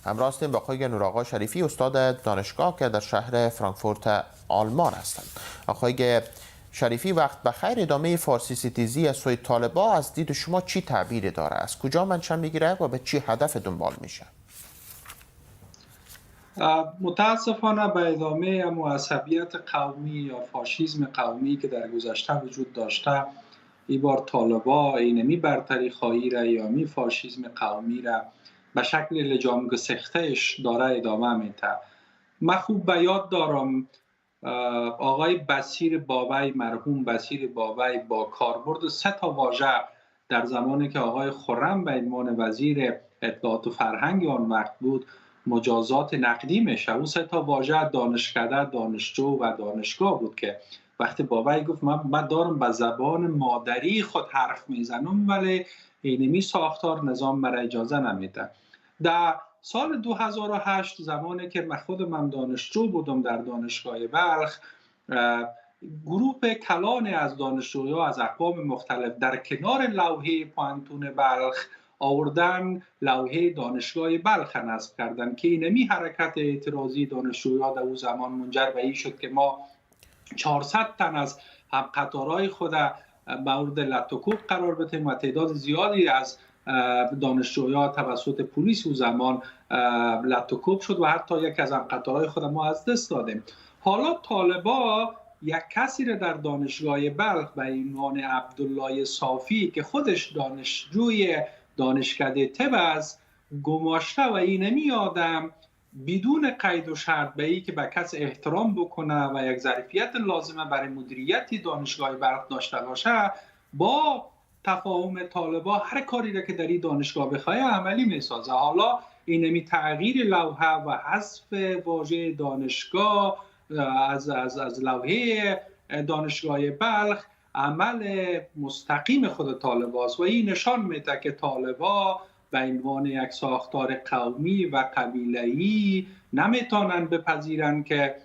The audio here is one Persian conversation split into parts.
همراه هستیم با آقای نورآقا شریفی، استاد دانشگاه که در شهر فرانکفورت آلمان هستند. آقای شریفی، وقت بخیر. ادامه فارسی ستیزی از سوی طالبان از دید شما چی تعبیر داره؟ از کجا منشأ میگیره و به چی هدف دنبال میشه؟ متاسفانه به ادامه عصبیت قومی یا فاشیسم قومی که در گذشته وجود داشته، این بار طالبان اینمی برتری خواهی را یا می فاشیسم قومی را به شکل لجام گسختهش داره ادامه میده. من خوب به یاد دارم آقای بصیر بابی، مرحوم بصیر بابی، با کاربرد 3 واژه در زمانی که آقای خرم به عنوان وزیر اطلاعات و فرهنگ آن وقت بود مجازات نقدی میشه. او 3 واژه دانشکده، دانشجو و دانشگاه بود که وقتی بابی گفت من دارم به زبان مادری خود حرف میزنم ولی اینمی ساختار نظام برای اجازه نمیده. در سال 2008 زمانی که من خودم دانشجو بودم در دانشگاه بلخ، گروه کلان از دانشجویان از اقوام مختلف در کنار لوحه پانتون بلخ آوردن لوحه دانشگاه بلخ نصب کردن که اینمی حرکت اعتراضی دانشجویان در اون زمان منجر به این شد که ما 400 تن از همقطارهای خود مورد لطوکوب قرار بدیم و تعداد زیادی از دانشجویان توسط پلیس او زمان لطوکوب شد و حتی یک از همقطارهای خود ما از دست دادیم. حالا طالبا یک کسی را در دانشگاه بلخ به عنوان عبدالله صافی که خودش دانشجوی دانشکده طب است گماشته و اینمی آدم بدون قید و شرط به ای که به کس احترام بکنه و یک ظرفیت لازمه برای مدیریت دانشگاه بلخ داشته باشه با تفاهم طالبان هر کاری را که در این دانشگاه بخواه عملی میسازه. حالا اینمی تغییر لوحه و حذف واژه دانشگاه از لوحه دانشگاه بلخ عمل مستقیم خود طالبان است و این نشان میده که طالبان به عنوان یک ساختار قومی و قبیله‌ای نمیتونن بپذیرن که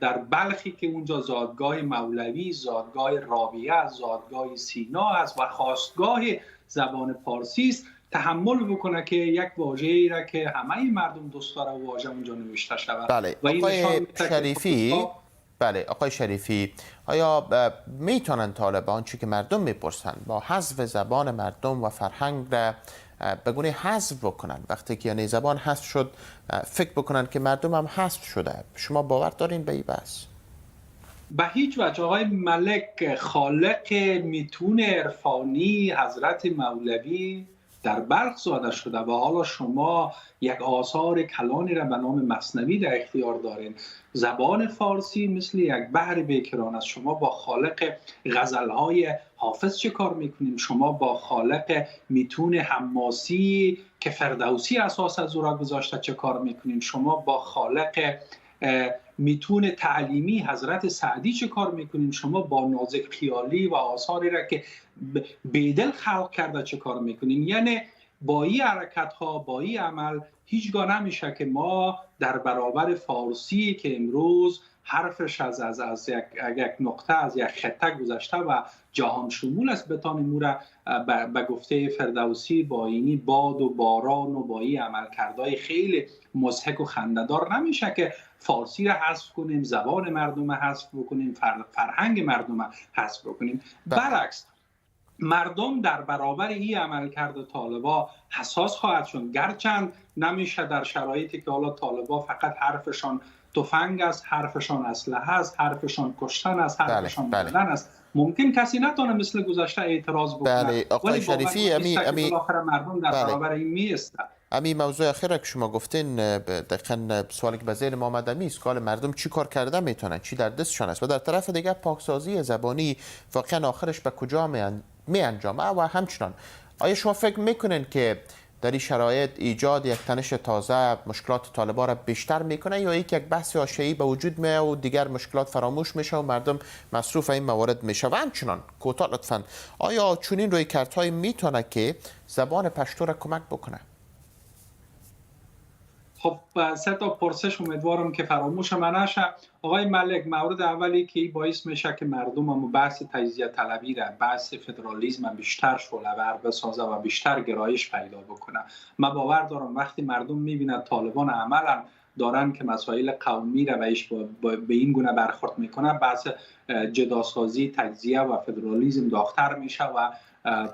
در بلخی که اونجا زادگاه مولوی، زادگاه رابعه، زادگاه سینا است و خاستگاه زبان فارسی است تحمل بکنه که یک واژه‌ای را که همه مردم دوست داره واژه اونجا نوشته شود. بله. آقای شریفی، آیا میتونن طالبان چی که مردم میپرسن با حذف زبان مردم و فرهنگ را به گونه حذف بکنن؟ وقتی که یعنی زبان حذف شد فکر بکنن که مردم هم حذف شده. شما باور دارین به این بحث؟ به هیچ وجه. آقای ملک خالق میتون عرفانی حضرت مولوی در بلخ زاده شده و حالا شما یک آثار کلانی را به نام مثنوی در اختیار دارین. زبان فارسی مثل یک بحر بیکران است. شما با خالق غزلهای حافظ چه کار میکنین؟ شما با خالق میتون حماسی که فردوسی اساس از او را گذاشته چه کار میکنین؟ شما با خالق میتون تعلیمی حضرت سعدی چه کار میکنین؟ شما با نازک خیالی و آثاری را که بیدل خلق کرده چه کار میکنین؟ یعنی با این حرکت ها، با این عمل هیچگاه نمیشه که ما در برابر فارسی که امروز حرفش از یک نقطه، از یک خطه گذشته و جهان شمول است بتانیم او را به گفته فردوسی با اینی باد و باران و با این عملکردهای خیلی مضحک و خنده‌دار نمیشه که فارسی را حذف کنیم، زبان مردم را حذف بکنیم، فرهنگ مردم را حذف بکنیم. برعکس مردم در برابر این عملکرد طالبان حساس خواهد شد، گرچند نمیشه در شرایطی که حالا طالبان فقط حرفشان تفنگ است، حرفشان اسلحه است، حرفشان کشتن است، حرفشان زدن است. ممکن کسی نتونه مثل گذشته اعتراض بکنه. بله. آقای شریفی، بالاخره مردم در برابر این می‌ایستند. امی موضوع اخیره که شما گفتین دقیقاً سوالی که به ذهن ما آمد است که مردم چی کار کرده میتونن، چی در دستشان است و در طرف دیگه پاکسازی زبانی واقعا آخرش به کجا می انجامه و همچنان آیا شما فکر میکنین که در این شرایط ایجاد یک تنش تازه مشکلات طالبان را بیشتر میکنه یا یک بحث حاشیه‌ای به وجود میاد و دیگر مشکلات فراموش میشه و مردم مصروف این موارد میشه؟ و همچنان کوتاه لطفاً آیا چنین رویکردهایی میتونه که زبان پشتو را کمک بکنه؟ خب سه تا پرسش امیدوارم که فراموش من نشه. آقای ملک، مورد اولی که باعث میشه که مردم هم بحث تجزیه طلبی را، بحث فدرالیسم بیشتر شعله‌ور بسازه و بیشتر گرایش پیدا بکنه. من باور دارم وقتی مردم میبینند طالبان عملا دارن که مسائل قومی را به این گونه برخورد میکنه، بحث جداسازی، تجزیه و فدرالیسم داغ‌تر میشه و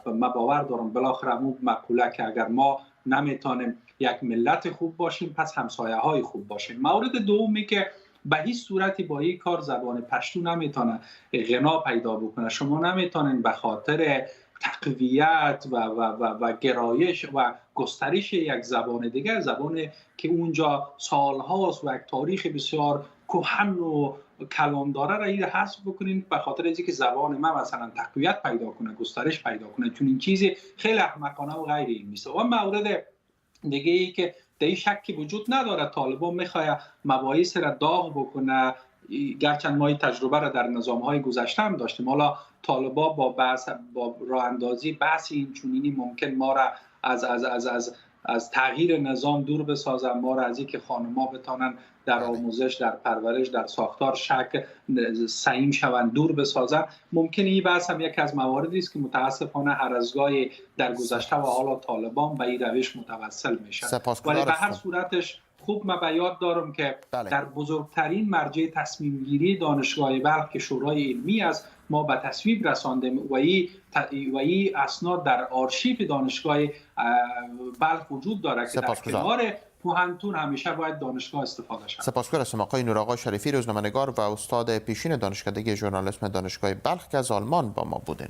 من باور دارم بالاخره اون مقوله که اگر ما نمیتونیم یک ملت خوب باشیم پس همسایه های خوب باشیم. مورد دومی که به هیچ صورتی با این کار زبان پشتو نمیتونه غنا پیدا بکنه. شما نمیتونین به خاطر تقویت و گرایش و گسترش یک زبان دیگه، زبانی که اونجا سالهاست و یک تاریخ بسیار کهن و کلام داره را این حذف بکنین به خاطر اینکه زبان ما مثلا تقویت پیدا کنه، گسترش پیدا کنه، چون این چیزی خیلی احمقانه و غیر علمی است. و مورد دیگه ای که در این شکی وجود نداره طالبان میخواد مباحث را داغ بکنه، گرچند ما این تجربه را در نظام‌های گذشته هم داشتیم. حالا طالبان با راه اندازی بحث این چنینی ممکن ما را از تغییر نظام دور بسازن، ما را از اینکه خانم‌ها بتانن در آموزش، در پرورش، در ساختار شک سعیم شوند دور بسازن. ممکنه این بحث هم یکی از مواردی است که متاسفانه هر از گاهی در گذشته و حالا طالبان به این روش متوسل میشن. ولی به هر صورتش خوب من به یاد دارم که در بزرگترین مرجع تصمیم گیری دانشگاه بلخ که شورای علمی است ما به تصویب رساندیم و این اسناد در آرشیو دانشگاه بلخ وجود داره که در کنار پوهنتون همیشه باید دانشگاه استفاده شود. سپاسگزار هستم آقای نورآقا شریفی، روزنامه‌نگار و استاد پیشین دانشکدگی ژورنالیسم دانشگاه بلخ که از آلمان با ما بودین.